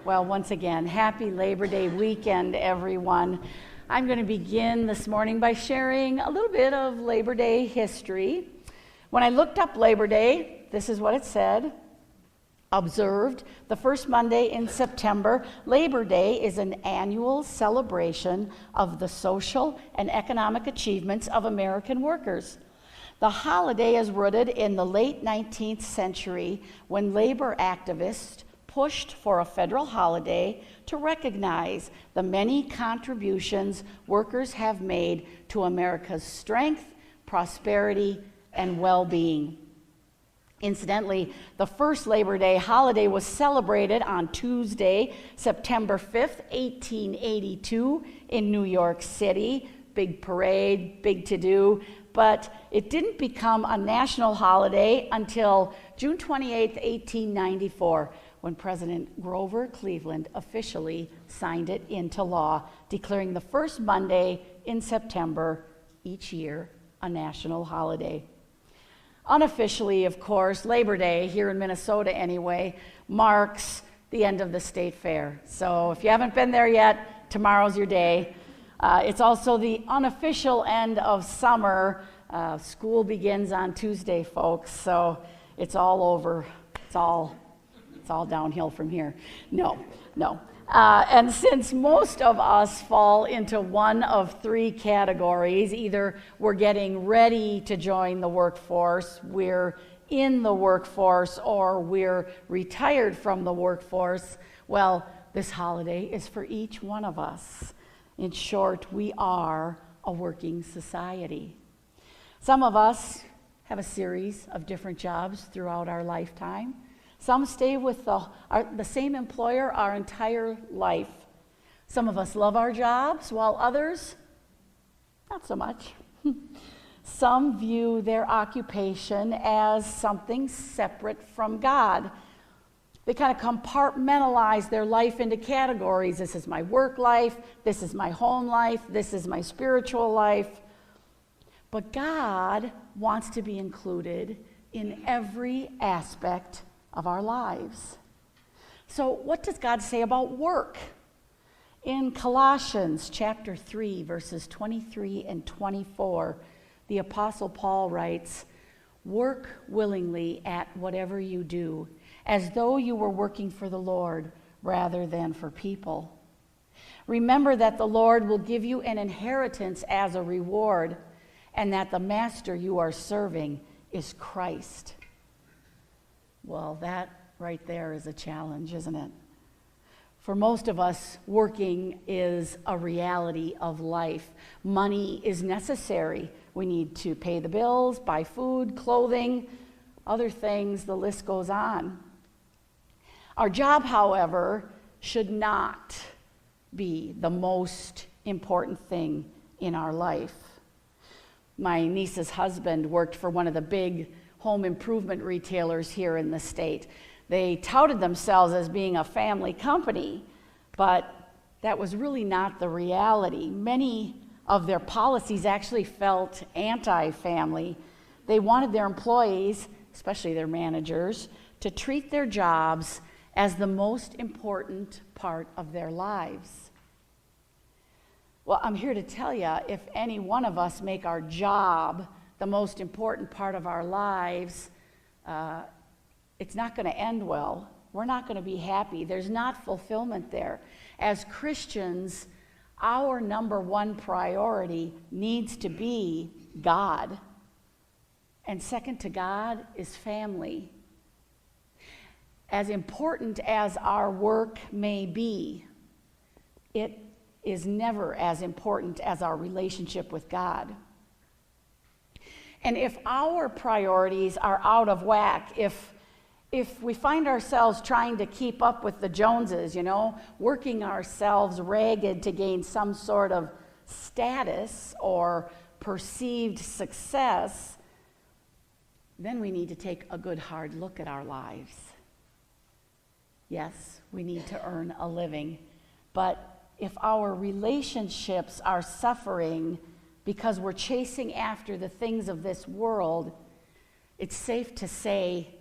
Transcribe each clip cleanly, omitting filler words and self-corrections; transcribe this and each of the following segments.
Well, once again, happy Labor Day weekend, everyone. I'm going to begin this morning by sharing a little bit of Labor Day history. When I looked up Labor Day, this is what it said. Observed the first Monday in September, Labor Day is an annual celebration of the social and economic achievements of American workers. The holiday is rooted in the late 19th century when labor activists pushed for a federal holiday to recognize the many contributions workers have made to America's strength, prosperity, and well-being. Incidentally, the first Labor Day holiday was celebrated on Tuesday, September 5th, 1882 in New York City. Big parade, big to-do, but it didn't become a national holiday until June 28th, 1894, when President Grover Cleveland officially signed it into law, declaring the first Monday in September each year a national holiday. Unofficially, of course, Labor Day, here in Minnesota anyway, marks the end of the state fair. So if you haven't been there yet, tomorrow's your day. It's also the unofficial end of summer. School begins on Tuesday, folks, so it's all over. It's all downhill from here. No. And since most of us fall into one of three categories, either we're getting ready to join the workforce, we're in the workforce, or we're retired from the workforce, well, this holiday is for each one of us. In short, we are a working society. Some of us have a series of different jobs throughout our lifetime. Some stay with the same employer our entire life. Some of us love our jobs, while others, not so much. Some view their occupation as something separate from God. They kind of compartmentalize their life into categories. This is my work life, this is my home life, this is my spiritual life. But God wants to be included in every aspect of our lives. So what does God say about work? In Colossians chapter 3, verses 23 and 24, the Apostle Paul writes, "Work willingly at whatever you do, as though you were working for the Lord rather than for people. Remember that the Lord will give you an inheritance as a reward, and that the master you are serving is Christ." Well, that right there is a challenge, isn't it? For most of us, working is a reality of life. Money is necessary. We need to pay the bills, buy food, clothing, other things, the list goes on. Our job, however, should not be the most important thing in our life. My niece's husband worked for one of the big home improvement retailers here in the state. They touted themselves as being a family company, but that was really not the reality. Many of their policies actually felt anti-family. They wanted their employees, especially their managers, to treat their jobs as the most important part of their lives. Well, I'm here to tell you, if any one of us make our job the most important part of our lives, it's not going to end well. We're not going to be happy. There's not fulfillment there. As Christians, our number one priority needs to be God. And second to God is family. As important as our work may be, it is never as important as our relationship with God. And if our priorities are out of whack, if we find ourselves trying to keep up with the Joneses, working ourselves ragged to gain some sort of status or perceived success, then we need to take a good hard look at our lives. Yes, we need to earn a living, but if our relationships are suffering because we're chasing after the things of this world, it's safe to say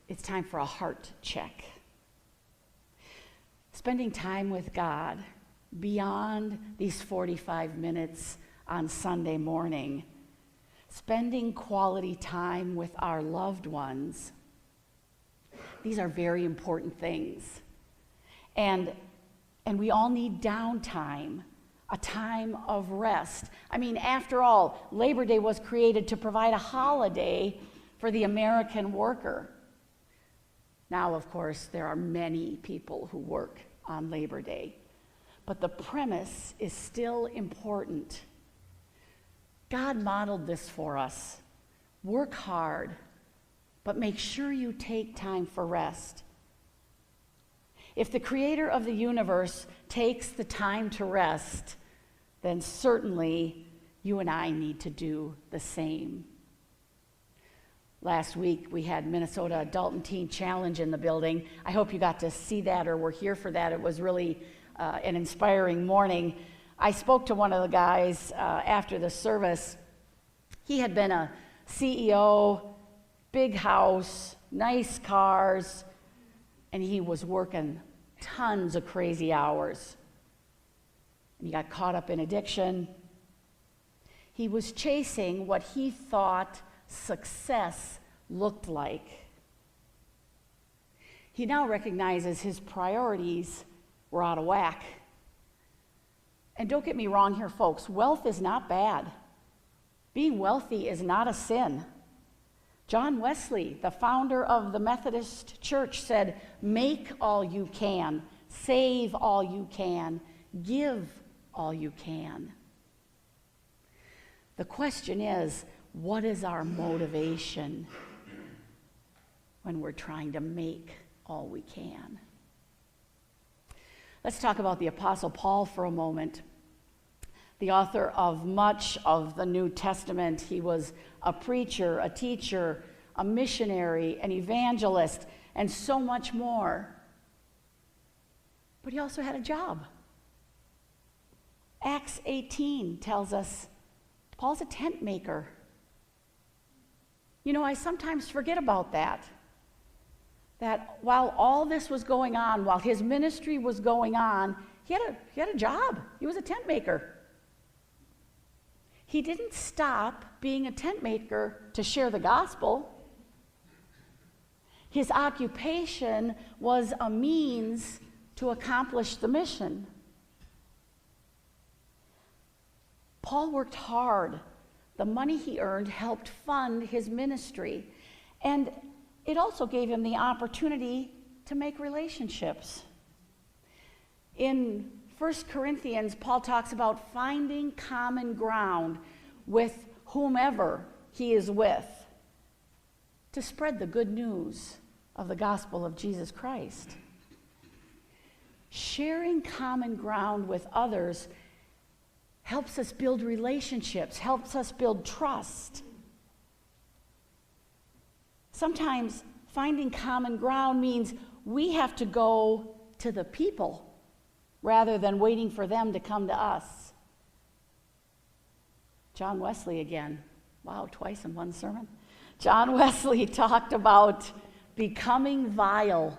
it's time for a heart check. spending time with God beyond these 45 minutes on Sunday morning, spending quality time with our loved ones. These are very important things. And we all need downtime, a time of rest. I mean, after all, Labor Day was created to provide a holiday for the American worker. Now, of course, there are many people who work on Labor Day, but the premise is still important. God modeled this for us. Work hard, but make sure you take time for rest. If the creator of the universe takes the time to rest, then certainly you and I need to do the same. Last week, we had Minnesota Adult and Teen Challenge in the building. I hope you got to see that or were here for that. It was really an inspiring morning. I spoke to one of the guys after the service. He had been a CEO, big house, nice cars, and he was working tons of crazy hours. And he got caught up in addiction. He was chasing what he thought success looked like. He now recognizes his priorities were out of whack. And don't get me wrong here, folks, wealth is not bad. Being wealthy is not a sin. John Wesley, the founder of the Methodist Church, said, "Make all you can, save all you can, give all you can." The question is, what is our motivation when we're trying to make all we can? Let's talk about the Apostle Paul for a moment. The author of much of the New Testament. He was a preacher, a teacher, a missionary, an evangelist, and so much more. But he also had a job. Acts 18 tells us Paul's a tent maker. You know, I sometimes forget about that. That while all this was going on, while his ministry was going on, he had a job. He was a tent maker. He didn't stop being a tent maker to share the gospel. His occupation was a means to accomplish the mission. Paul worked hard. The money he earned helped fund his ministry, and it also gave him the opportunity to make relationships. In 1 Corinthians, Paul talks about finding common ground with whomever he is with to spread the good news of the gospel of Jesus Christ. Sharing common ground with others helps us build relationships, helps us build trust. Sometimes finding common ground means we have to go to the people rather than waiting for them to come to us. John Wesley again. Wow, twice in one sermon. John Wesley talked about becoming vile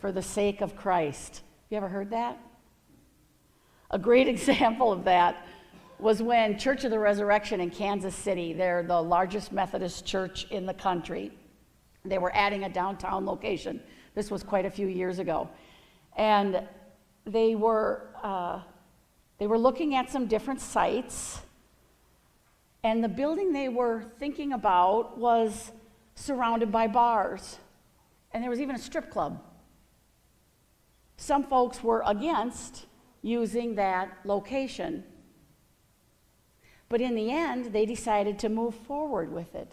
for the sake of Christ. You ever heard that? A great example of that was when Church of the Resurrection in Kansas City, they're the largest Methodist church in the country. They were adding a downtown location. This was quite a few years ago. And they were looking at some different sites, and the building they were thinking about was surrounded by bars, and there was even a strip club. Some folks were against using that location, but in the end, they decided to move forward with it.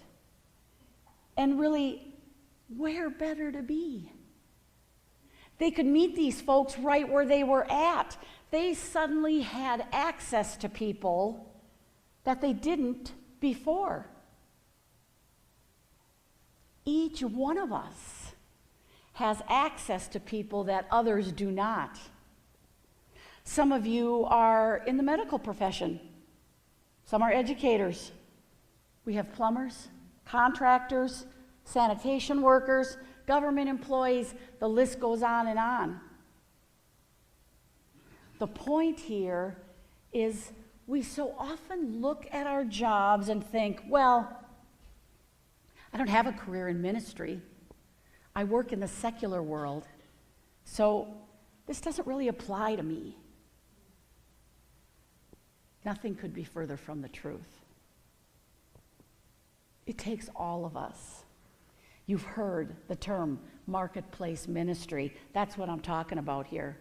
And really, where better to be? They could meet these folks right where they were at. They suddenly had access to people that they didn't before. Each one of us has access to people that others do not. Some of you are in the medical profession. Some are educators. We have plumbers, contractors, sanitation workers, government employees, the list goes on and on. The point here is we so often look at our jobs and think, well, I don't have a career in ministry. I work in the secular world, so this doesn't really apply to me. Nothing could be further from the truth. It takes all of us. You've heard the term marketplace ministry. That's what I'm talking about here.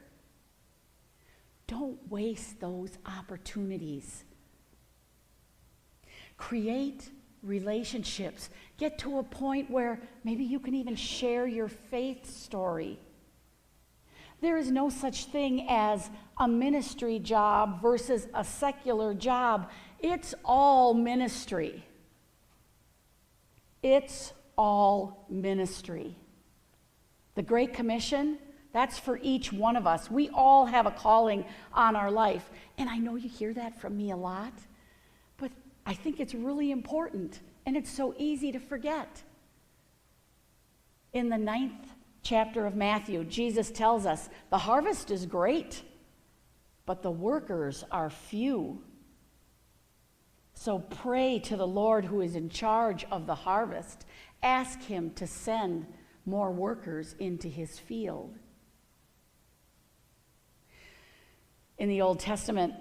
Don't waste those opportunities. Create relationships. Get to a point where maybe you can even share your faith story. There is no such thing as a ministry job versus a secular job. It's all ministry. It's all ministry. The Great Commission, that's for each one of us. We all have a calling on our life. And I know you hear that from me a lot, but I think it's really important, and it's so easy to forget. In the 9th chapter of Matthew, Jesus tells us, the harvest is great, but the workers are few. So pray to the Lord who is in charge of the harvest. Ask him to send more workers into his field. In the Old Testament,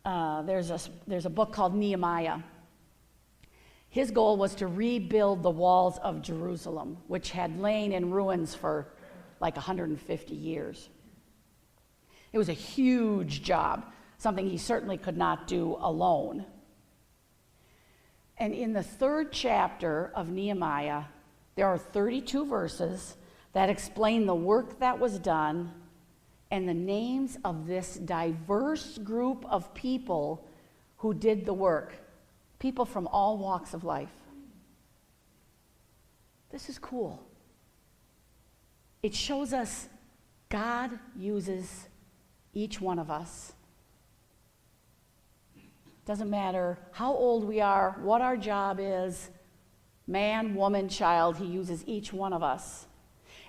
there's a book called Nehemiah. His goal was to rebuild the walls of Jerusalem, which had lain in ruins for like 150 years. It was a huge job, something he certainly could not do alone. And in the 3rd chapter of Nehemiah, there are 32 verses that explain the work that was done and the names of this diverse group of people who did the work, people from all walks of life. This is cool. It shows us God uses each one of us. Doesn't matter how old we are, what our job is, man, woman, child, he uses each one of us.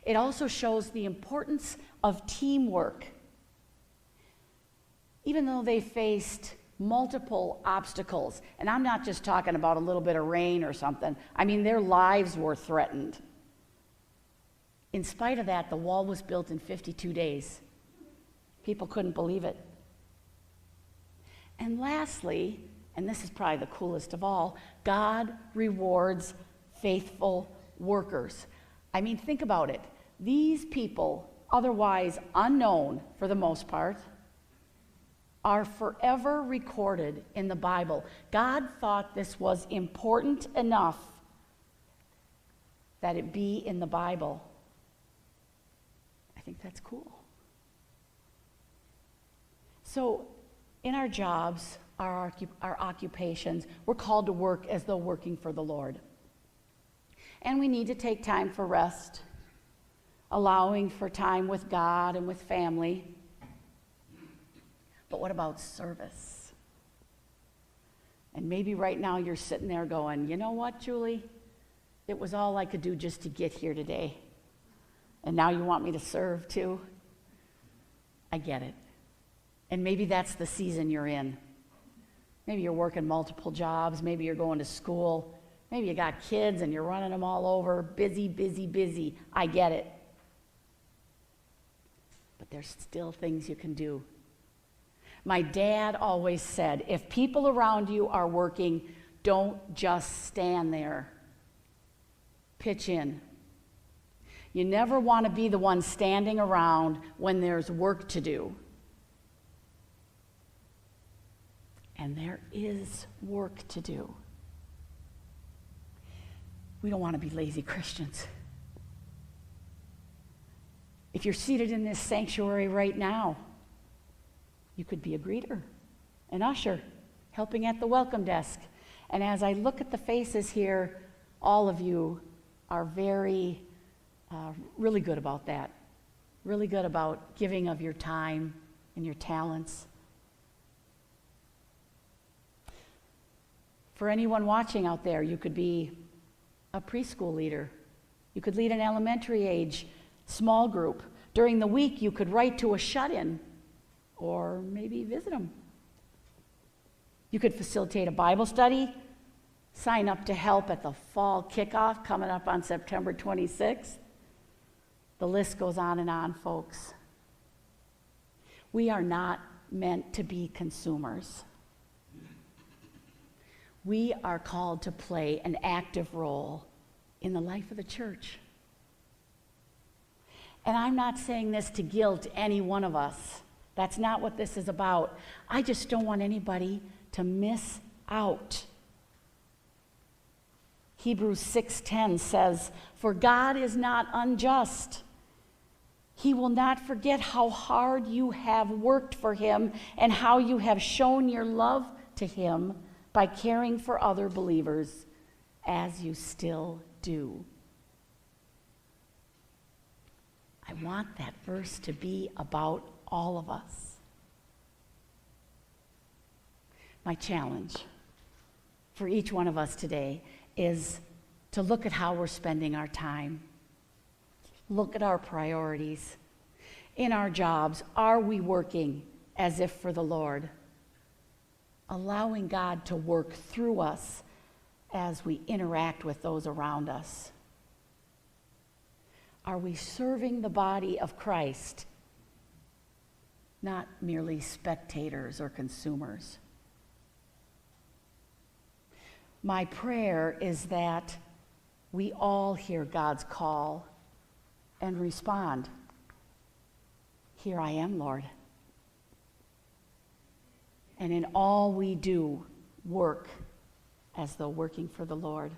It also shows the importance of teamwork. Even though they faced multiple obstacles, and I'm not just talking about a little bit of rain or something, I mean their lives were threatened. In spite of that, the wall was built in 52 days. People couldn't believe it. And lastly, and this is probably the coolest of all, God rewards faithful workers. I mean, think about it. These people, otherwise unknown for the most part, are forever recorded in the Bible. God thought this was important enough that it be in the Bible. I think that's cool. So, in our jobs, our occupations, we're called to work as though working for the Lord. And we need to take time for rest, allowing for time with God and with family. But what about service? And maybe right now you're sitting there going, you know what, Julie? It was all I could do just to get here today. And now you want me to serve too? I get it. And maybe that's the season you're in. Maybe you're working multiple jobs. Maybe you're going to school. Maybe you got kids and you're running them all over. Busy, busy, busy. I get it. But there's still things you can do. My dad always said, if people around you are working, don't just stand there. Pitch in. You never want to be the one standing around when there's work to do. And there is work to do. We don't want to be lazy Christians. If you're seated in this sanctuary right now, you could be a greeter, an usher, helping at the welcome desk. And as I look at the faces here, all of you are very, really good about that. Really good about giving of your time and your talents. For anyone watching out there, you could be a preschool leader. You could lead an elementary age small group. During the week, you could write to a shut-in. or maybe visit them. You could facilitate a Bible study, sign up to help at the fall kickoff coming up on September 26th. The list goes on, folks. We are not meant to be consumers. We are called to play an active role in the life of the church. And I'm not saying this to guilt any one of us. That's not what this is about. I just don't want anybody to miss out. Hebrews 6:10 says, "For God is not unjust. He will not forget how hard you have worked for him and how you have shown your love to him by caring for other believers, as you still do." I want that verse to be about all of us. My challenge for each one of us today is to look at how we're spending our time. Look at our priorities. In our jobs, are we working as if for the Lord? Allowing God to work through us as we interact with those around us. Are we serving the body of Christ, not merely spectators or consumers? My prayer is that we all hear God's call and respond. Here I am, Lord. And in all we do, work as though working for the Lord.